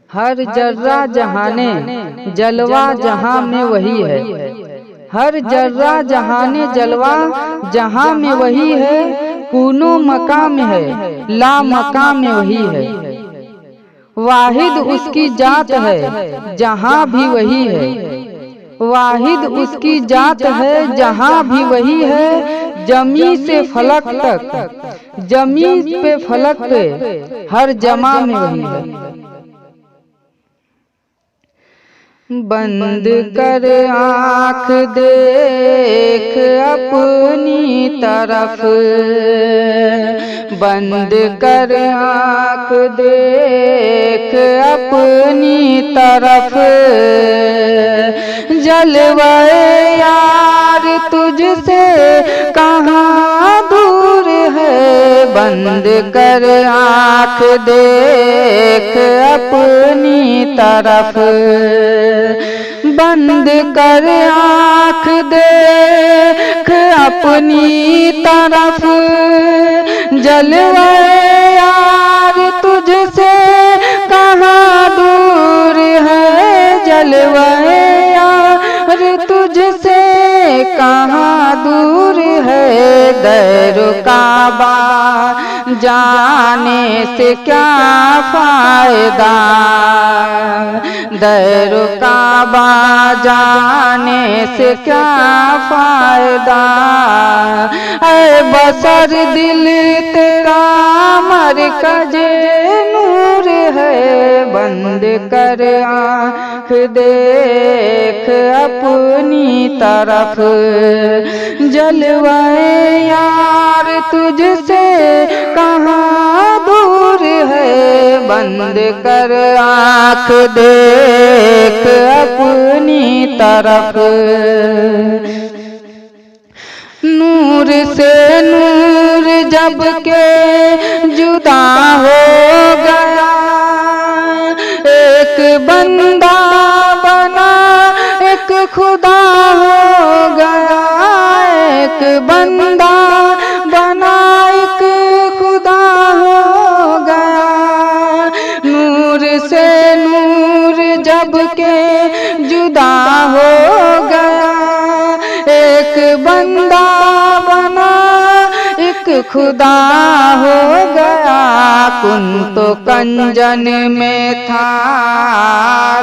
हर जर्रा जहाने जलवा जहां में वही है। हर जर्रा जहाने जलवा जहां में वही है। कूनो मकाम है ला मकाम में वही है। वाहिद उसकी जात है जहां भी वही है। वाहिद उसकी जात है जहां भी वही है। जमी से फलक तक जमी पे फलक पे हर जमा में वही है। बंद कर आँख देख अपनी तरफ। बंद कर आँख देख अपनी तरफ। जलवाए यार तुझसे कहाँ दूर है। बंद कर आँख देख अपनी तरफ। बंद कर आँख देख अपनी तरफ। जलवाए यार तुझसे कहाँ दूर है। जलवाए यार तुझसे कहाँ दूर है। दैरो काबा जाने से क्या फायदा। दैरो काबा जाने से क्या फायदा। ऐ बसर दिल तेरा मरकज नूर है। बंद कर आँख देख अपनी तरफ। जलवाए यार तुझसे कहाँ दूर है। बंद कर आँख देख अपनी तरफ। नूर से नूर जब के जुदा हो गया। एक बंदा बना एक खुदा हो गया। एक बंदा बना एक खुदा हो गया। नूर से नूर जब के जुदा हो गया। एक बंदा बना एक खुदा हो गया। कुन तो कंजन में था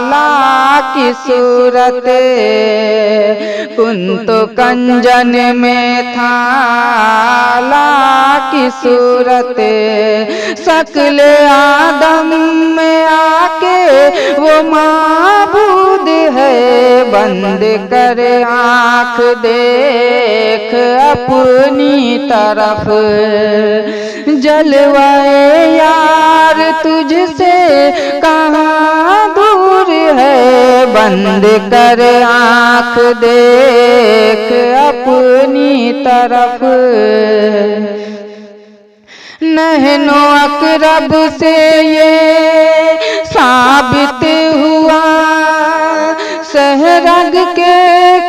ला की सूरत। कुन तो कंजन में था ला की सूरत। शक्ल आदम में आके वो माबूद है। बंद कर आँख देख अपनी तरफ। जलवाए यार तुझसे कहाँ दूर है। बंद कर आँख देख अपनी तरफ। नहनो अकरब से ये साबित हुआ। सहरग के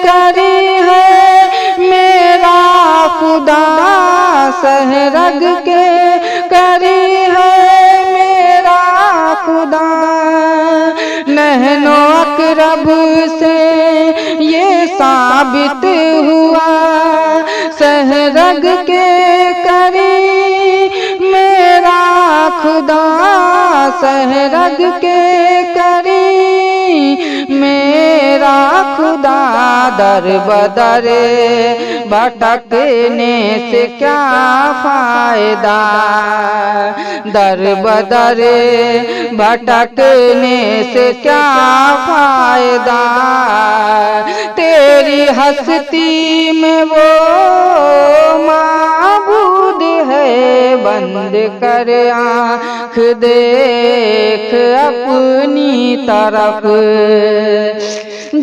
करी है मेरा खुदा। सहरग के करी है मेरा खुदा। नहनो अकरब से ये साबित हुआ। सहरग के करी मेरा खुदा। सहरग के करी मेरा खुदा। दर बदर भटकने से क्या फायदा। दर बदर भटकने से क्या फायदा। तेरी हस्ती में वो माबूद है। बंद कर आँख देख अपनी तरफ।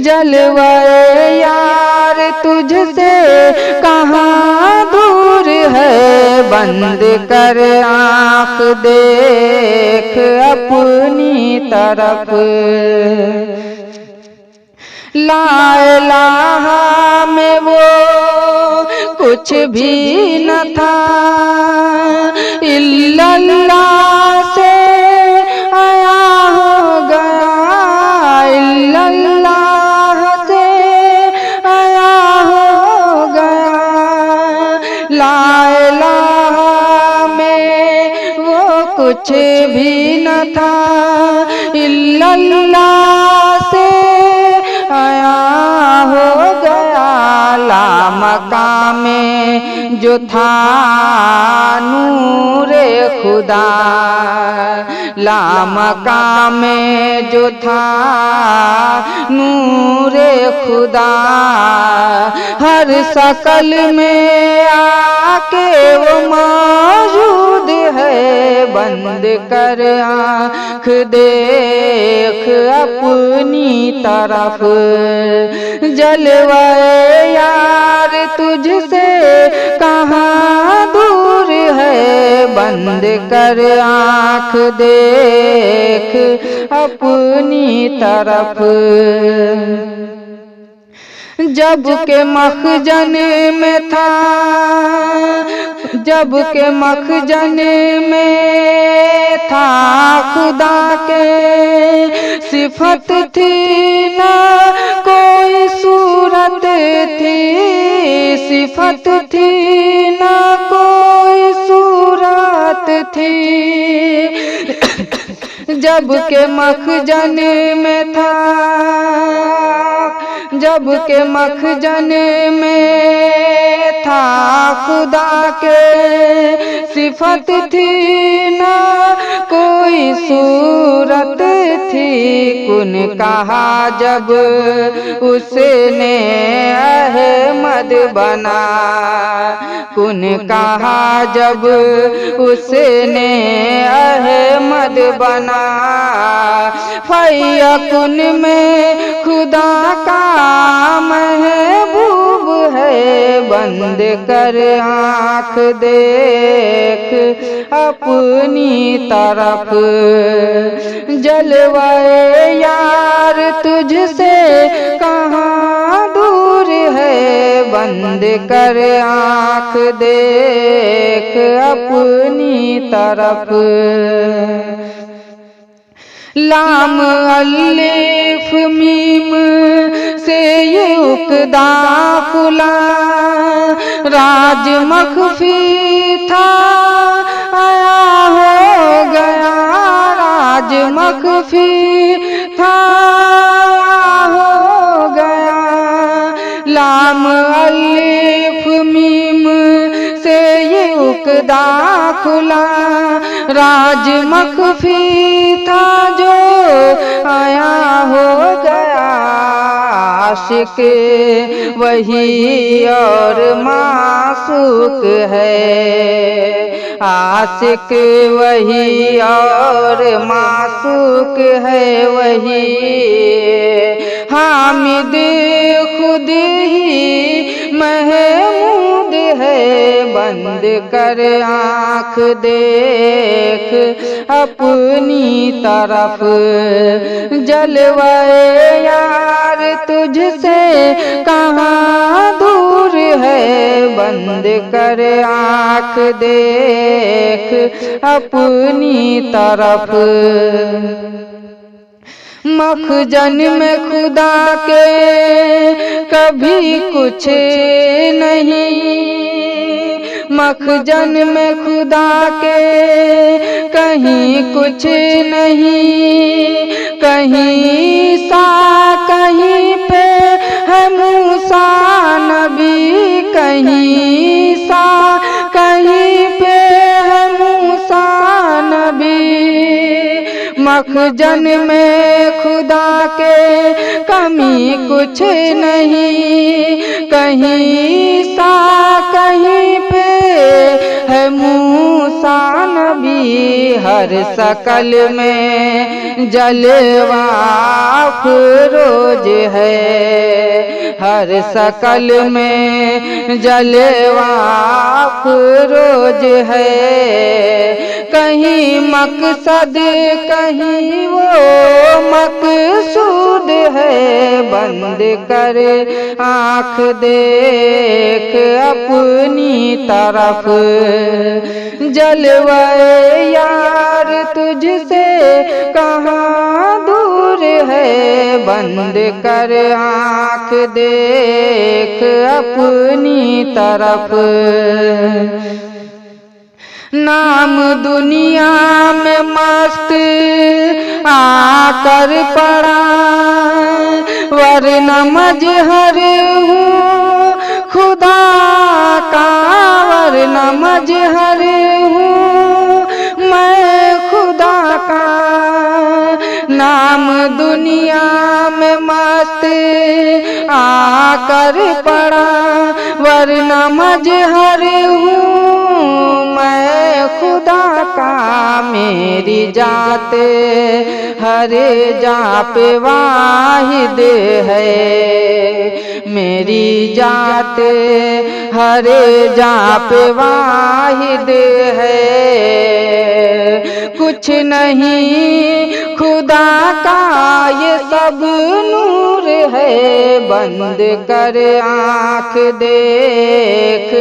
जलवाए यार तुझसे कहाँ दूर है। बंद कर आँख देख अपनी तरफ। ला इलाहा में वो कुछ भी न था। इल्लल्लाह से आया हो गया। था, इल्लल्लाह से आया हो गया लामकामे जो था नूरे खुदा, लामकामे जो था नूरे खुदा। हर शकल में आके वो मौजूद है, बंद कर आँख देख अपनी तरफ, जलवाए यार तुझसे कहाँ दूर है, बंद कर आँख देख अपनी तरफ। जब के मखजन में था, जब के मखजन में था खुदा के सिफत थी न कोई सूरत थी, सिफत थी न कोई सूरत थी। जब के मखजन में था, जब के मखजन में था खुदा के सिफत थी न कोई सूरत थी। कुन कहा जब उसने अहमद बना, कुन कहा जब उसने अहमद बना। फयकुन में खुदा का महबूब है, बंद कर आँख देख अपनी तरफ, जलवाए यार तुझसे कहाँ दूर है, बंद कर आँख देख अपनी तरफ। लाम अलिफ मीम से ये उकदा खुला, राज मखफी था आया हो गया, राज मखफी था हो गया। लाम अलिफ मीम से ये उकदा खुला, राज मखफी था जो आया हो गया। आशिक वही और मासूक है, आशिक वही और मासूक है वही। हामिद खुद ही महमूद है, बंद कर आँख देख अपनी तरफ, जलवाए यार तुझसे कहाँ दूर है, बंद कर आँख देख अपनी तरफ। मखजन में खुदा के कभी कुछ नहीं, मखजन में खुदा के कहीं कुछ नहीं। कहीं सा कहीं पे है मूसा नबी, कहीं सा कहीं पे है मूसा नबी। मखजन में खुदा के कमी कुछ नहीं, कहीं सा कहीं पे है मूसा नबी। हर शकल में जलवा अफरोज है, हर शकल में जलवा अफरोज है। कहीं मकसद कहीं वो मकसूद है, बंद कर आँख देख अपनी तरफ, जलवाए यार तुझसे कहाँ दूर है, बंद कर आँख देख अपनी तरफ। नाम दुनिया में मस्त आकर पड़ा, वरना मजहर हूँ खुदा का, वरना मजहर हूँ मैं खुदा का। नाम दुनिया में मस्त आकर पड़ा, वरना मजहर हूँ मैं खुदा का। मेरी जात हरे जा पे वाहिद है, मेरी जात हरे जा पे वाहिद है। कुछ नहीं खुदा का ये सब नूर है, बंद कर आँख देख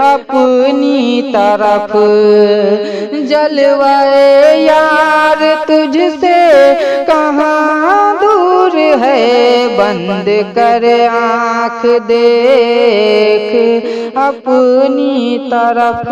अपनी तरफ, जलवाए यार तुझसे कहाँ दूर है, बंद कर आँख देख अपनी तरफ।